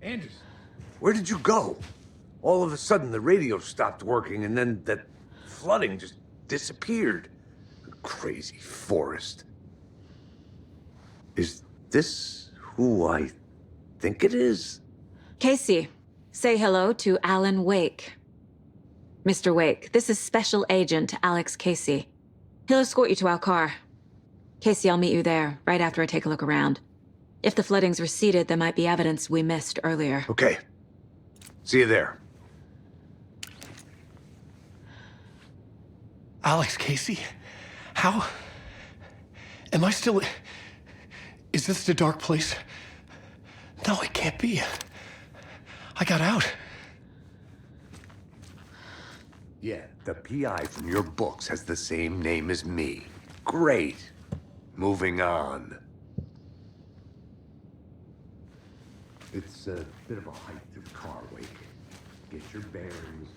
Anders, Where did you go? All of a sudden, the radio stopped working, and then that flooding just disappeared. Crazy forest. Is this who I think it is? Casey, say hello to Alan Wake. Mr. Wake, this is Special Agent Alex Casey. He'll escort you to our car. Casey, I'll meet you there, right after I take a look around. If the flooding's receded, there might be evidence we missed earlier. Okay. See you there. Alex Casey? How? Am I still... Is this the dark place? No, it can't be. I got out. Yeah, the PI from your books has the same name as me. Great. Moving on. It's a bit of a hike to the car, Wake. Get your bearings,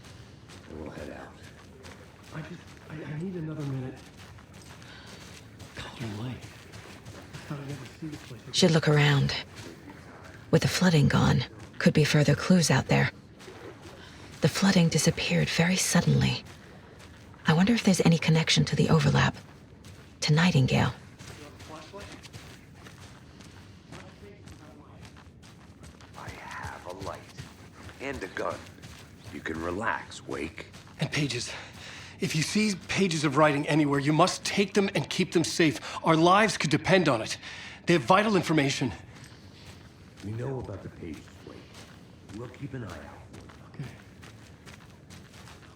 and we'll head out. I need another minute. Calder Lake. I thought I'd never see this place. Should look around. With the flooding gone, could be further clues out there. The flooding disappeared very suddenly. I wonder if there's any connection to the overlap. To Nightingale. I have a light. And a gun. You can relax, Wake. And pages. If you see pages of writing anywhere, you must take them and keep them safe. Our lives could depend on it. They have vital information. We know about the pages, Wake. We'll keep an eye out for them. Okay.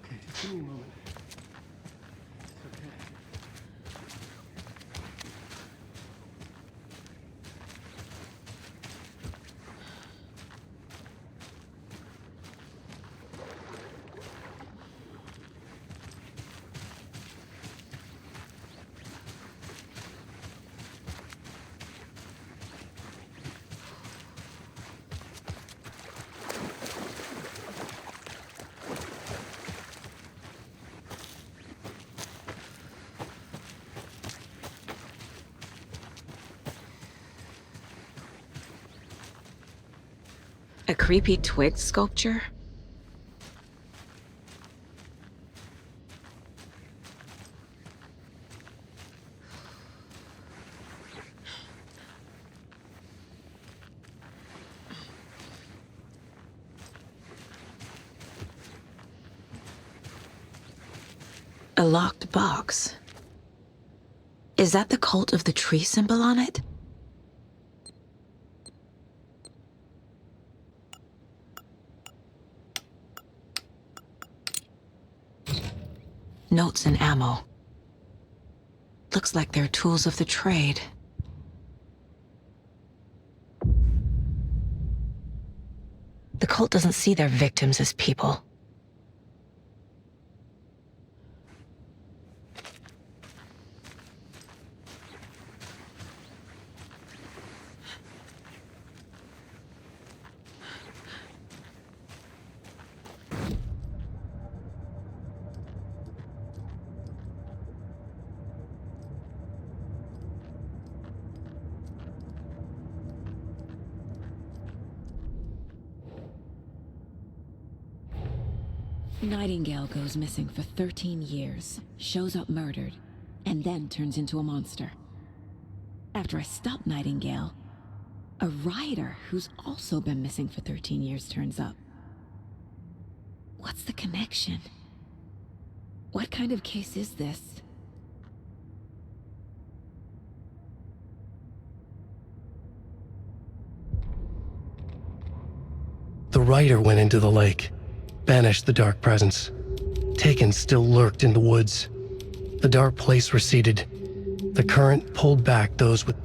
Okay, just give me a moment. It's okay. A creepy twig sculpture? A locked box. Is that the cult of the tree symbol on it? Notes and ammo. Looks like they're tools of the trade. The cult doesn't see their victims as people. Nightingale goes missing for 13 years, shows up murdered, and then turns into a monster. After I stop Nightingale, a writer who's also been missing for 13 years turns up. What's the connection? What kind of case is this? The writer went into the lake, banished the dark presence. Taken still lurked in the woods. The dark place receded. The current pulled back those with...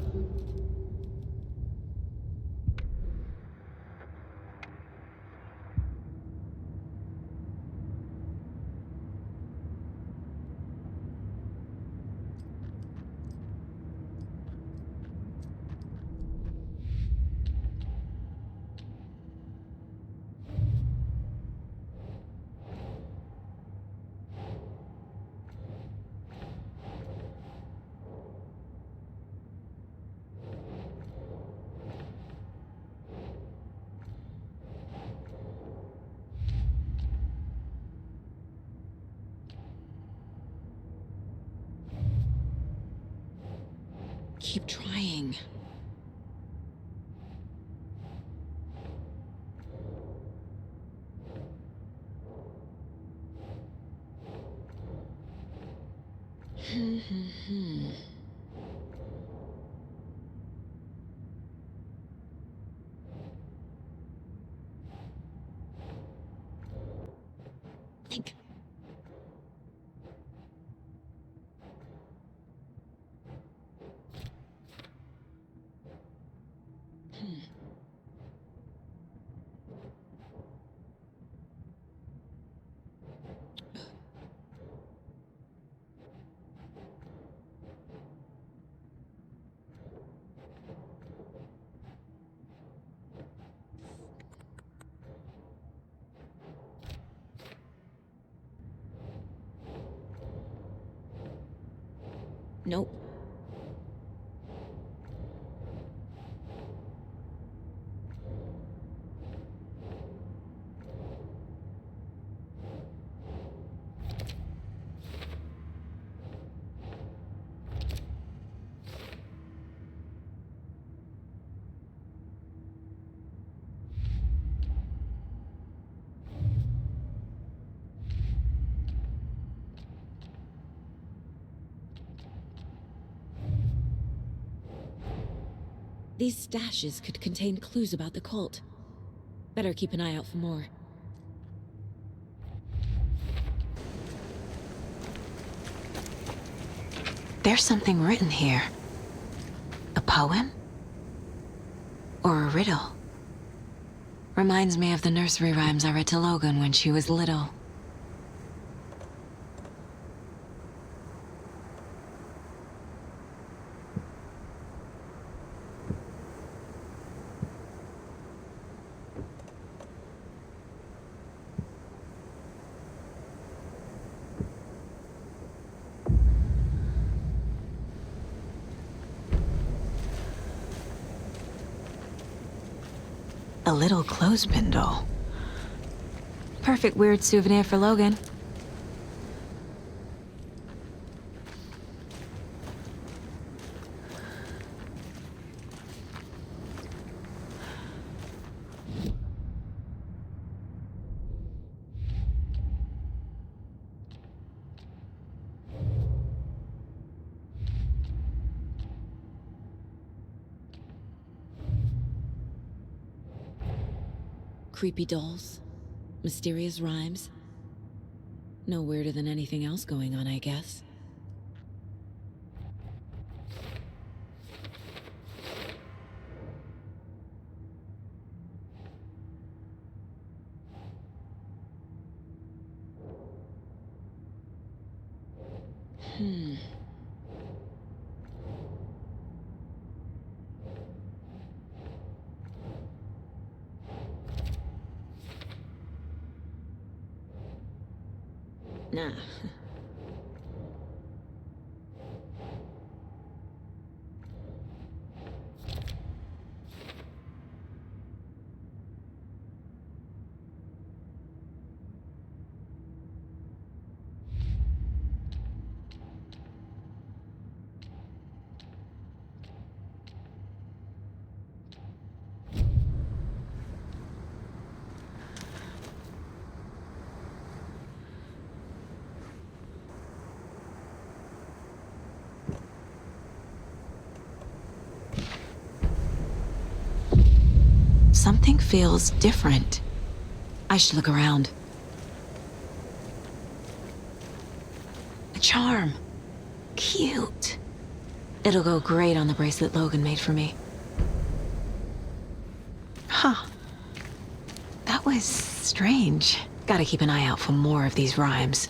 Keep trying. Think. Nope. These stashes could contain clues about the cult. Better keep an eye out for more. There's something written here. A poem? Or a riddle? Reminds me of the nursery rhymes I read to Logan when she was little. A little clothespin doll. Perfect weird souvenir for Logan. Creepy dolls. Mysterious rhymes. No weirder than anything else going on, I guess. Nah. Something feels different. I should look around. A charm. Cute. It'll go great on the bracelet Logan made for me. Huh. That was strange. Gotta keep an eye out for more of these rhymes.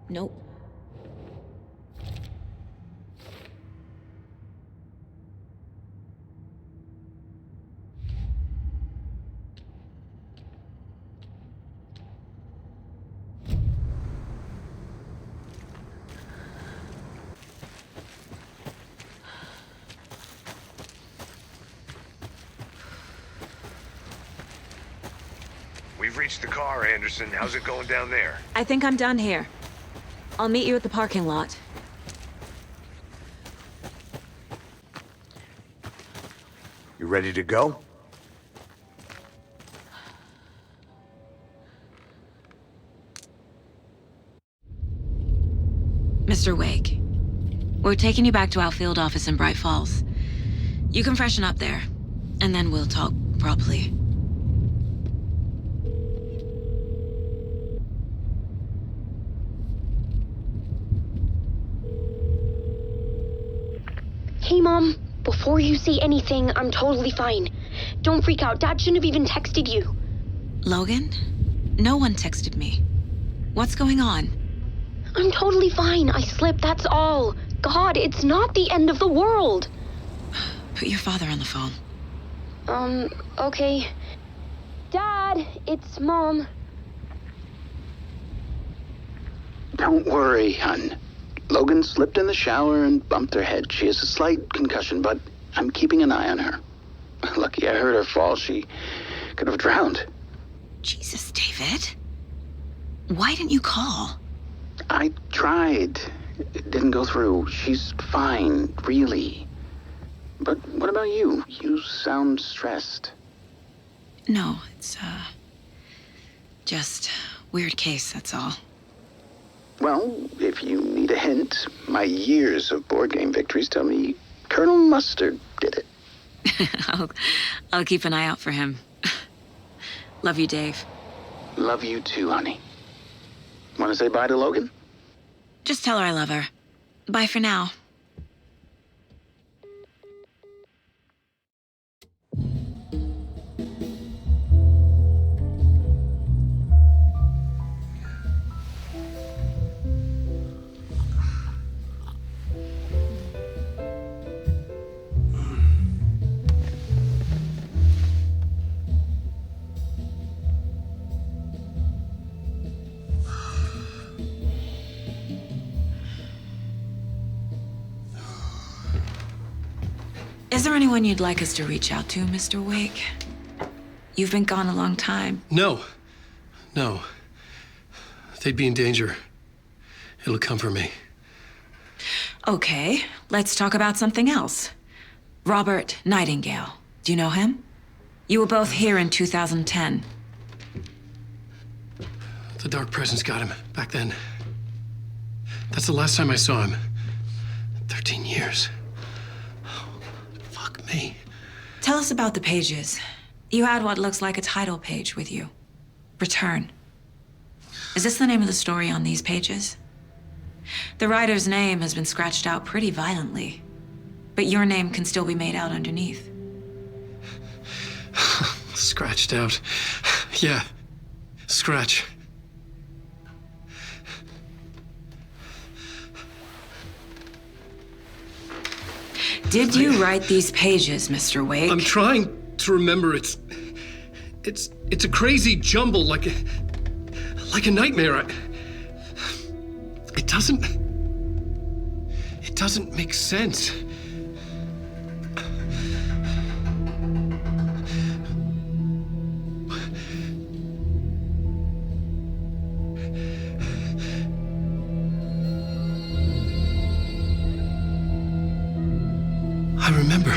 Nope. We've reached the car, Anderson. How's it going down there? I think I'm done here. I'll meet you at the parking lot. You ready to go? Mr. Wake, we're taking you back to our field office in Bright Falls. You can freshen up there, and then we'll talk properly. Hey, Mom. Before you say anything, I'm totally fine. Don't freak out. Dad shouldn't have even texted you. Logan? No one texted me. What's going on? I'm totally fine. I slipped, that's all. God, it's not the end of the world. Put your father on the phone. Okay. Dad, it's Mom. Don't worry, hon. Logan slipped in the shower and bumped her head. She has a slight concussion, but I'm keeping an eye on her. Lucky I heard her fall. She could have drowned. Jesus, David. Why didn't you call? I tried. It didn't go through. She's fine, really. But what about you? You sound stressed. No, it's, just weird case, that's all. Well, if you need a hint, my years of board game victories tell me Colonel Mustard did it. I'll keep an eye out for him. Love you, Dave. Love you too, honey. Want to say bye to Logan? Just tell her I love her. Bye for now. Is there anyone you'd like us to reach out to, Mr. Wake? You've been gone a long time. No. No. They'd be in danger. It'll come for me. Okay, let's talk about something else. Robert Nightingale. Do you know him? You were both here in 2010. The dark presence got him back then. That's the last time I saw him. 13 years. Fuck me. Tell us about the pages. You had what looks like a title page with you. Return. Is this the name of the story on these pages? The writer's name has been scratched out pretty violently, but your name can still be made out underneath. Scratched out. Yeah. Scratch. Did you write these pages, Mr. Wake? I'm trying to remember. It's a crazy jumble, like a nightmare. It doesn't make sense. I remember.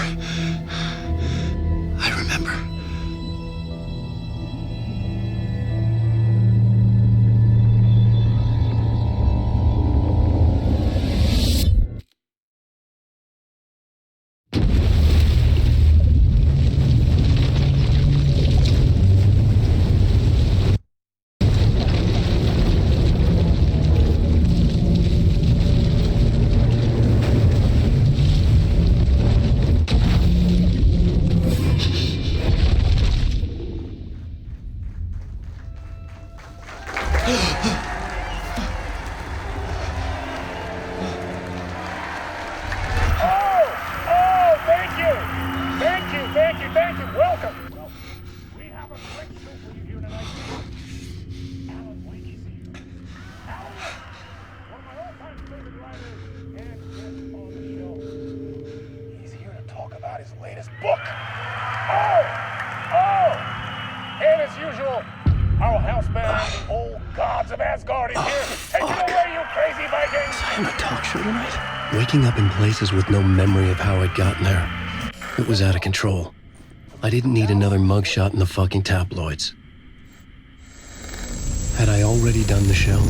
this book. And as usual, our house band, the old gods of Asgard, is here. Take it away, you crazy Vikings! I'm a talk show tonight. Waking up in places with no memory of how I'd gotten there. It was out of control. I didn't need another mugshot in the fucking tabloids. Had I already done the show?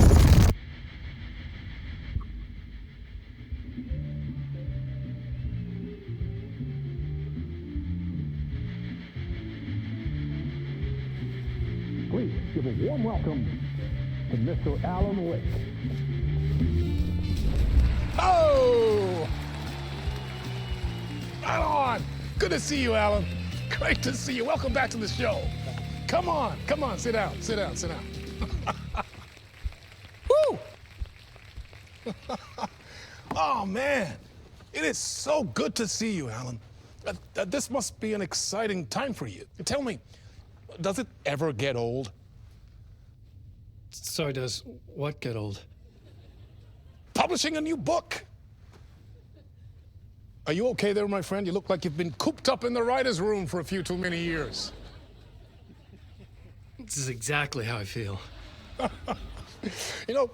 Please give a warm welcome to Mr. Alan Wake. Oh! Right on! Good to see you, Alan. Great to see you. Welcome back to the show. Come on, sit down. Woo! Oh, man. It is so good to see you, Alan. This must be an exciting time for you. Tell me, does it ever get old? So does what get old? Publishing a new book. Are you okay there, my friend? You look like you've been cooped up in the writer's room for a few too many years. This is exactly how I feel. You know,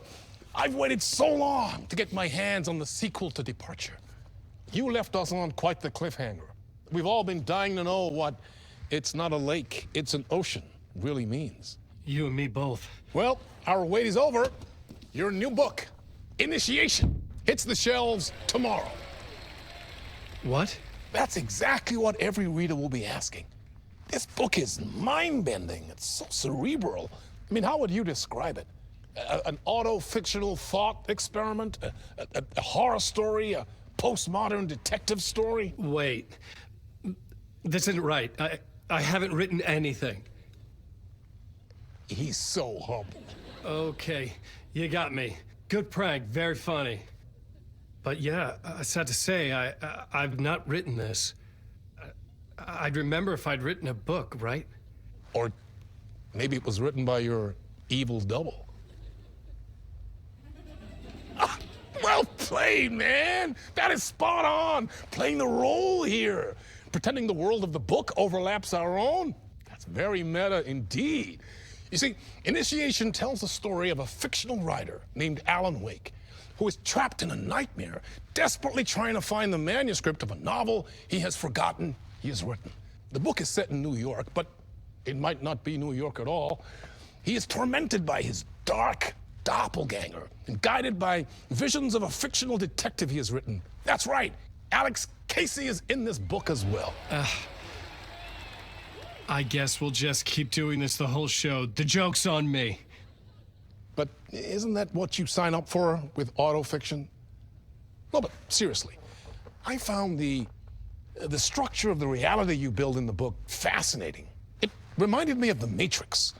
I've waited so long to get my hands on the sequel to Departure. You left us on quite the cliffhanger. We've all been dying to know what "it's not a lake, it's an ocean" really means. You and me both. Well, our wait is over. Your new book, Initiation, hits the shelves tomorrow. What? That's exactly what every reader will be asking. This book is mind-bending. It's so cerebral. I mean, how would you describe it? An auto-fictional thought experiment? A horror story? A postmodern detective story? Wait. This isn't right. I haven't written anything. He's so humble. Okay, you got me. Good prank, very funny. But yeah, sad to say, I've not written this. I'd remember if I'd written a book, right? Or maybe it was written by your evil double. Ah, well played, man! That is spot on! Playing the role here. Pretending the world of the book overlaps our own. That's very meta indeed. You see, Initiation tells the story of a fictional writer named Alan Wake, who is trapped in a nightmare, desperately trying to find the manuscript of a novel he has forgotten he has written. The book is set in New York, but it might not be New York at all. He is tormented by his dark doppelganger and guided by visions of a fictional detective he has written. That's right, Alex Casey is in this book as well. I guess we'll just keep doing this the whole show. The joke's on me. But isn't that what you sign up for with autofiction? No, but seriously, I found the structure of the reality you build in the book fascinating. It reminded me of The Matrix.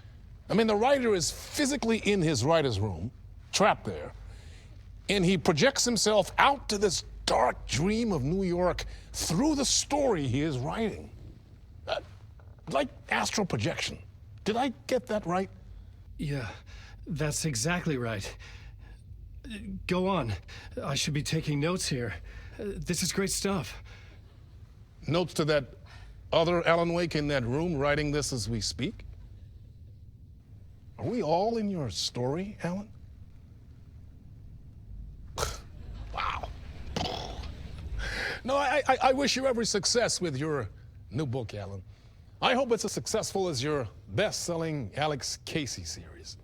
I mean, the writer is physically in his writer's room, trapped there, and he projects himself out to this dark dream of New York through the story he is writing. Like astral projection. Did I get that right? Yeah, that's exactly right. Go on. I should be taking notes here. This is great stuff. Notes to that other Alan Wake in that room writing this as we speak? Are we all in your story, Alan? Wow. No, I wish you every success with your new book, Alan. I hope it's as successful as your best-selling Alex Casey series.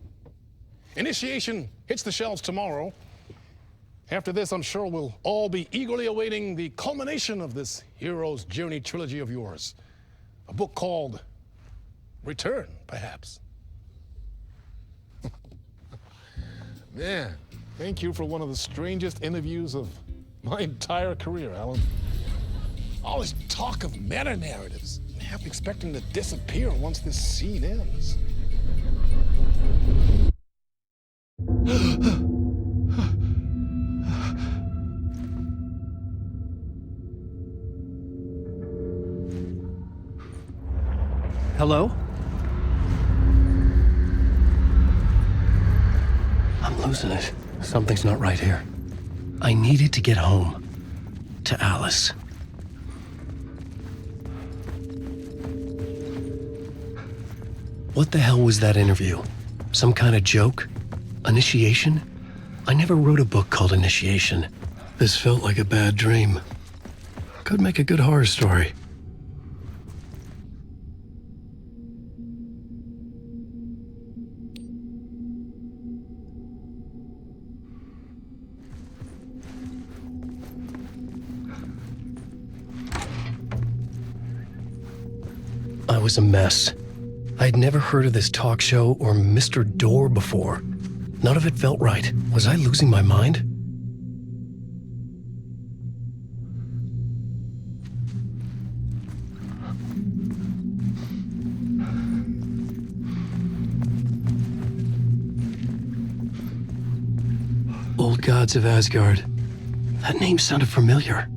Initiation hits the shelves tomorrow. After this, I'm sure we'll all be eagerly awaiting the culmination of this hero's journey trilogy of yours. A book called Return, perhaps. Man, thank you for one of the strangest interviews of my entire career, Alan. All this talk of meta-narratives. Half expecting to disappear once this scene ends. Hello? I'm losing it. Something's not right here. I needed to get home. To Alice. What the hell was that interview? Some kind of joke? Initiation? I never wrote a book called Initiation. This felt like a bad dream. Could make a good horror story. I was a mess. I'd never heard of this talk show or Mr. Door before. None of it felt right. Was I losing my mind? Old Gods of Asgard. That name sounded familiar.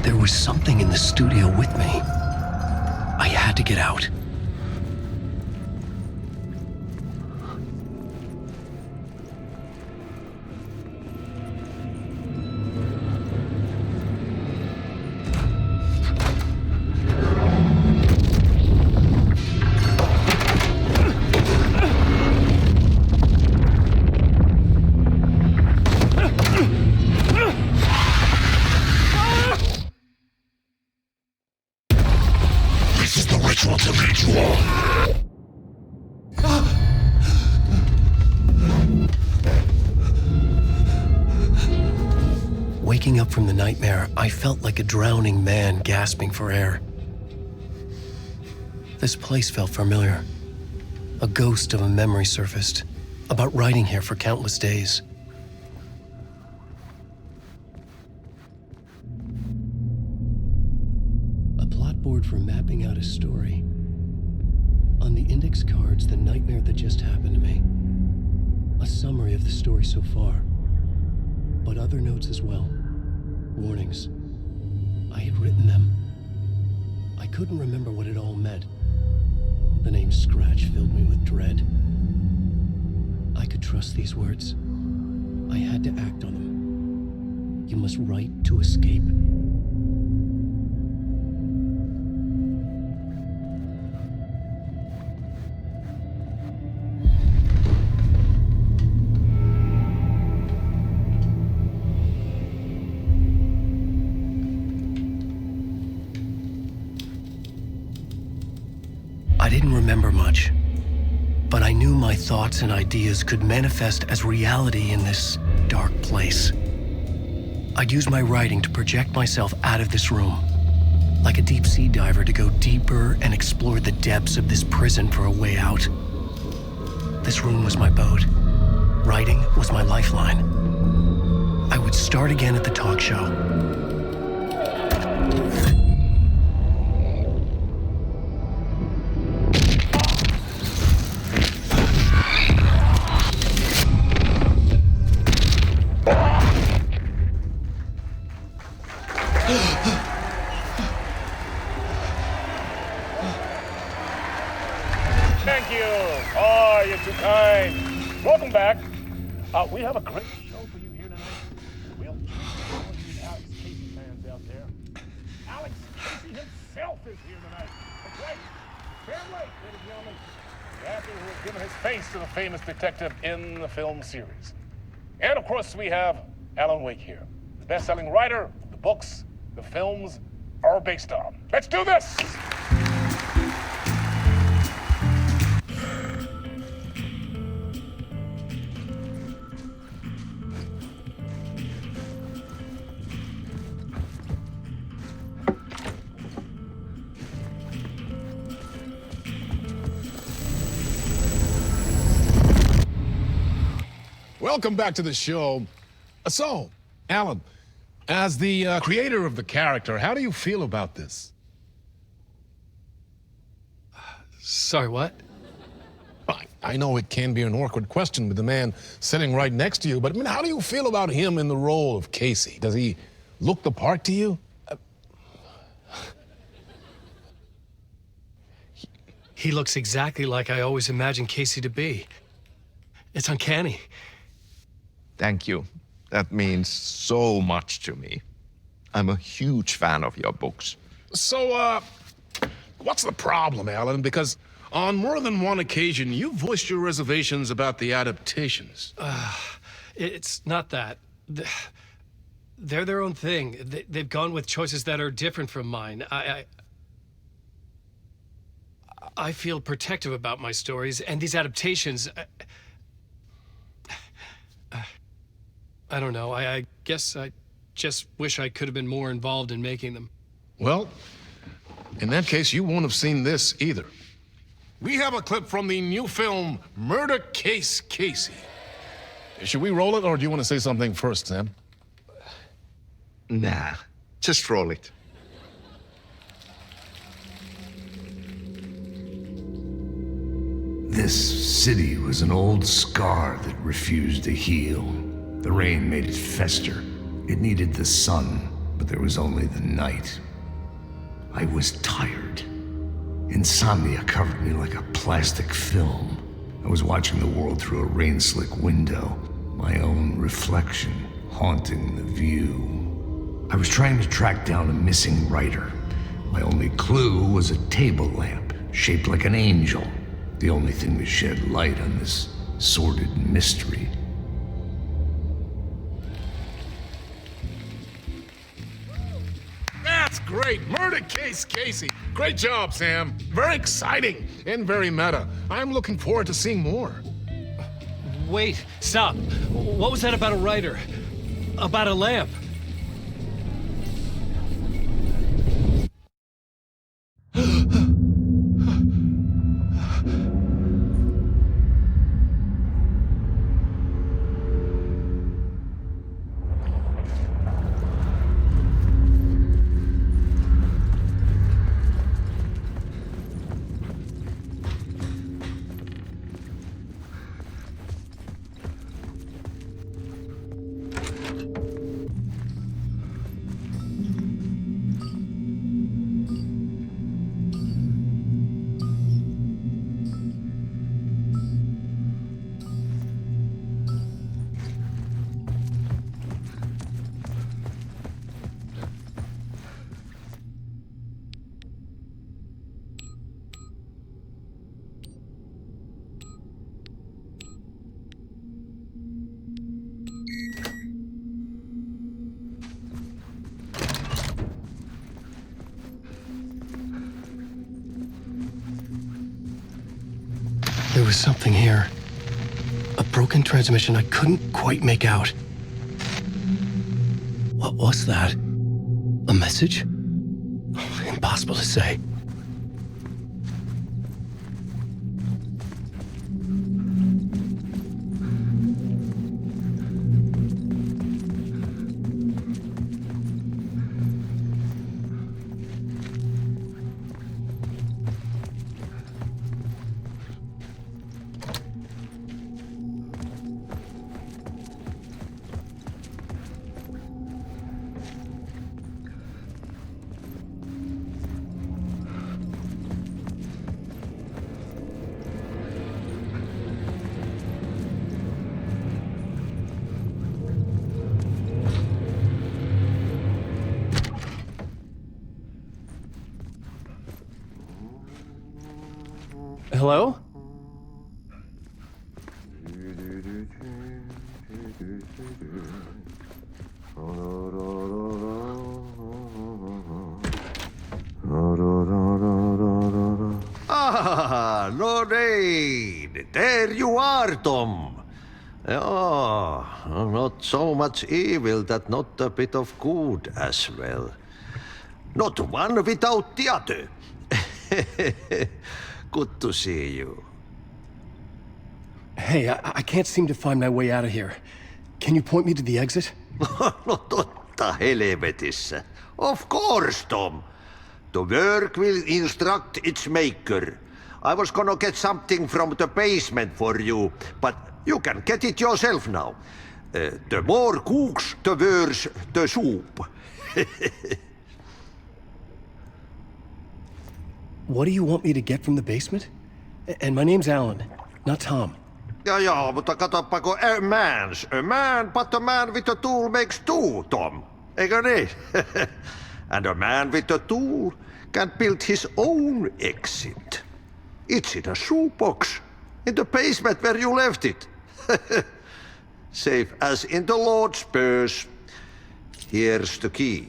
There was something in the studio with me. I had to get out. Waking up from the nightmare, I felt like a drowning man gasping for air. This place felt familiar. A ghost of a memory surfaced, about riding here for countless days. A plot board for mapping out a story. On the index cards, the nightmare that just happened to me. A summary of the story so far, but other notes as well. Warnings. I had written them. I couldn't remember what it all meant. The name Scratch filled me with dread. I could trust these words. I had to act on them. You must write to escape. I didn't remember much, but I knew my thoughts and ideas could manifest as reality in this dark place. I'd use my writing to project myself out of this room, like a deep sea diver to go deeper and explore the depths of this prison for a way out. This room was my boat. Writing was my lifeline. I would start again at the talk show. Thank you. Oh, you're too kind. Welcome back. We have a great show for you here tonight. We'll treat all of you Alex Casey fans out there. Alex Casey himself is here tonight. That's right. Can't wait, ladies and gentlemen. The actor who has given his face to the famous detective in the film series. And of course, we have Alan Wake here, the best-selling writer the books the films are based on. Let's do this! welcome back to the show. So, Alan, as the creator of the character, how do you feel about this? Sorry, what? I know it can be an awkward question with the man sitting right next to you, but I mean, how do you feel about him in the role of Casey? Does he look the part to you? He looks exactly like I always imagined Casey to be. It's uncanny. Thank you. That means so much to me. I'm a huge fan of your books. So, what's the problem, Alan? Because on more than one occasion, you voiced your reservations about the adaptations. It's not that. They're their own thing. They've gone with choices that are different from mine. I feel protective about my stories, and these adaptations... I don't know. I guess I just wish I could have been more involved in making them. Well, in that case, you won't have seen this either. We have a clip from the new film, Murder Case Casey. Should we roll it, or do you want to say something first, Sam? Nah, just roll it. This city was an old scar that refused to heal. The rain made it fester. It needed the sun, but there was only the night. I was tired. Insomnia covered me like a plastic film. I was watching the world through a rain-slick window, my own reflection haunting the view. I was trying to track down a missing writer. My only clue was a table lamp shaped like an angel, the only thing to shed light on this sordid mystery. That's great! Murder Case Casey! Great job, Sam. Very exciting and very meta. I'm looking forward to seeing more. Wait, stop. What was that about a writer? About a lamp? There was something here. A broken transmission I couldn't quite make out. What was that? A message? Impossible to say. Hello? Ah, Lorraine! There you are, Tom. Oh, not so much evil that not a bit of good as well. Not one without the other. Good to see you. Hey, I can't seem to find my way out of here. Can you point me to the exit? No totta helvetissä. Of course, Tom. The work will instruct its maker. I was gonna get something from the basement for you, but you can get it yourself now. The more cooks, the worse the soup. What do you want me to get from the basement? And my name's Alan, not Tom. Ja, mutta katoppa kun a man, but a man with a tool makes two, Tom. Eikö niin? And a man with a tool can build his own exit. It's in a shoebox, in the basement where you left it. Safe as in the Lord's purse. Here's the key.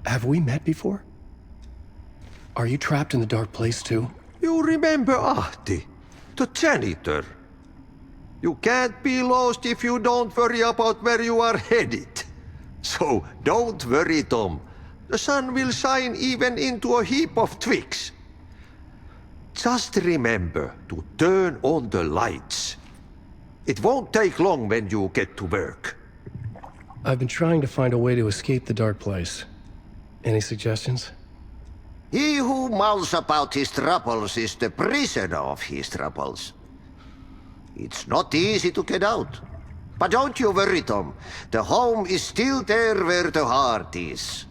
Have we met before? Are you trapped in the dark place too? You remember Ahti, the janitor. You can't be lost if you don't worry about where you are headed. So don't worry, Tom. The sun will shine even into a heap of twigs. Just remember to turn on the lights. It won't take long when you get to work. I've been trying to find a way to escape the dark place. Any suggestions? He who mouths about his troubles is the prisoner of his troubles. It's not easy to get out. But don't you worry, Tom. The home is still there where the heart is.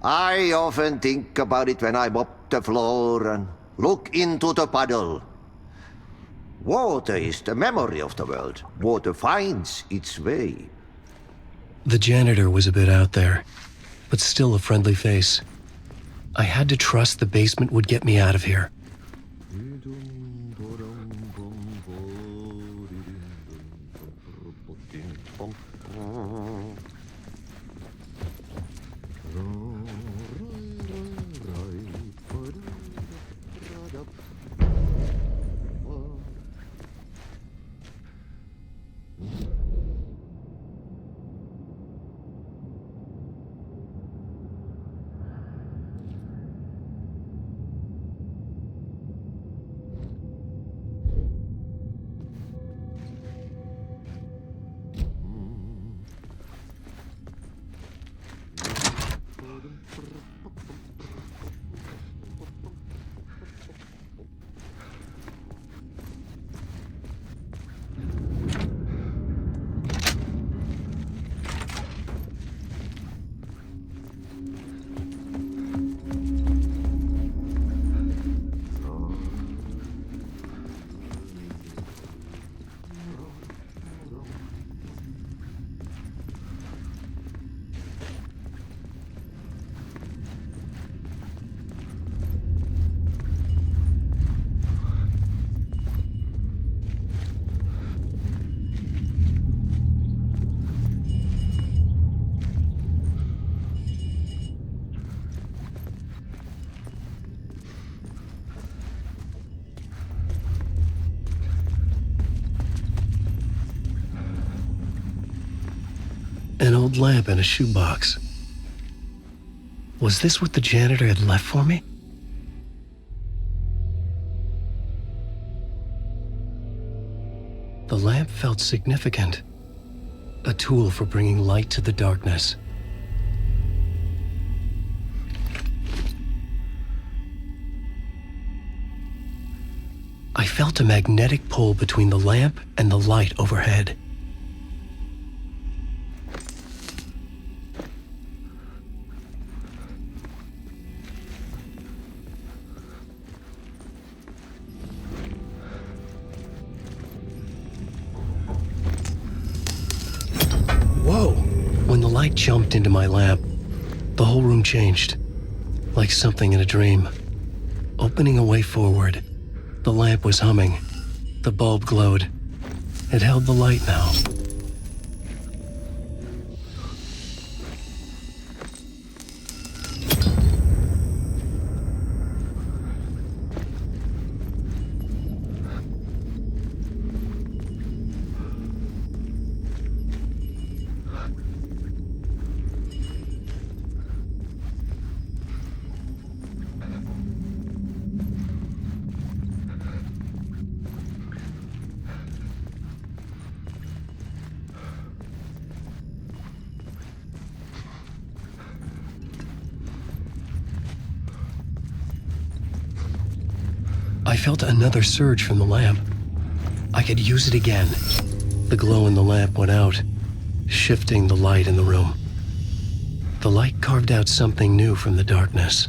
I often think about it when I mop the floor and look into the puddle. Water is the memory of the world. Water finds its way. The janitor was a bit out there, but still a friendly face. I had to trust the basement would get me out of here. An old lamp in a shoebox. Was this what the janitor had left for me? The lamp felt significant. A tool for bringing light to the darkness. I felt a magnetic pull between the lamp and the light overhead. Whoa! When the light jumped into my lamp, the whole room changed, like something in a dream. Opening a way forward, the lamp was humming. The bulb glowed. It held the light now. I felt another surge from the lamp. I could use it again. The glow in the lamp went out, shifting the light in the room. The light carved out something new from the darkness.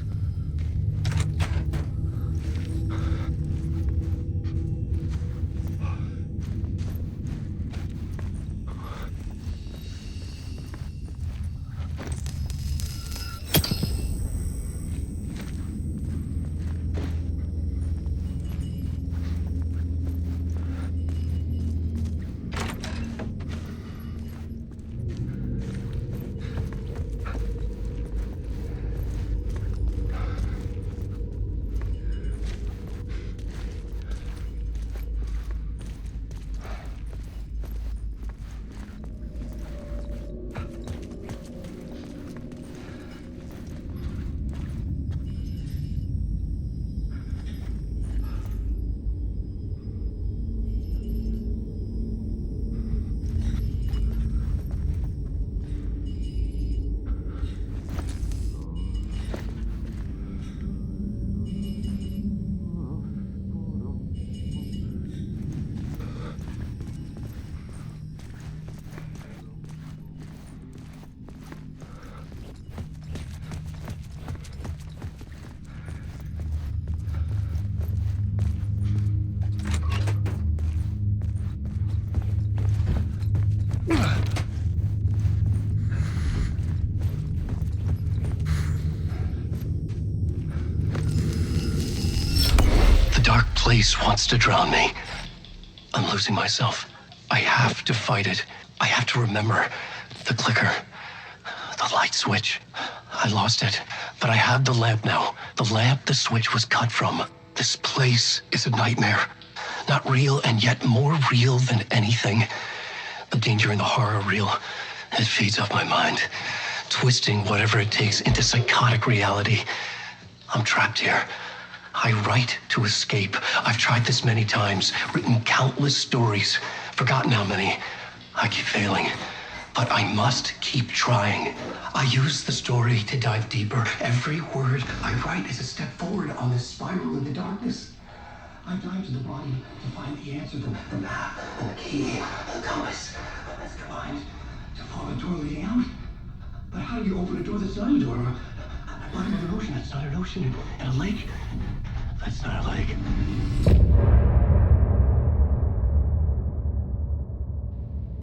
The dark place wants to drown me. I'm losing myself. I have to fight it. I have to remember the clicker, the light switch. I lost it, but I have the lamp now. The lamp the switch was cut from. This place is a nightmare. Not real, and yet more real than anything. The danger and the horror real. It feeds off my mind, twisting whatever it takes into psychotic reality. I'm trapped here. I write to escape. I've tried this many times, written countless stories, forgotten how many. I keep failing, but I must keep trying. I use the story to dive deeper. Every word I write is a step forward on this spiral into darkness. I dive to the body to find the answer, the map, and the key, the compass. That's combined to form a door leading out. But how do you open a door that's not a door? A bottom of an ocean that's not an ocean, and a lake that's not a lake.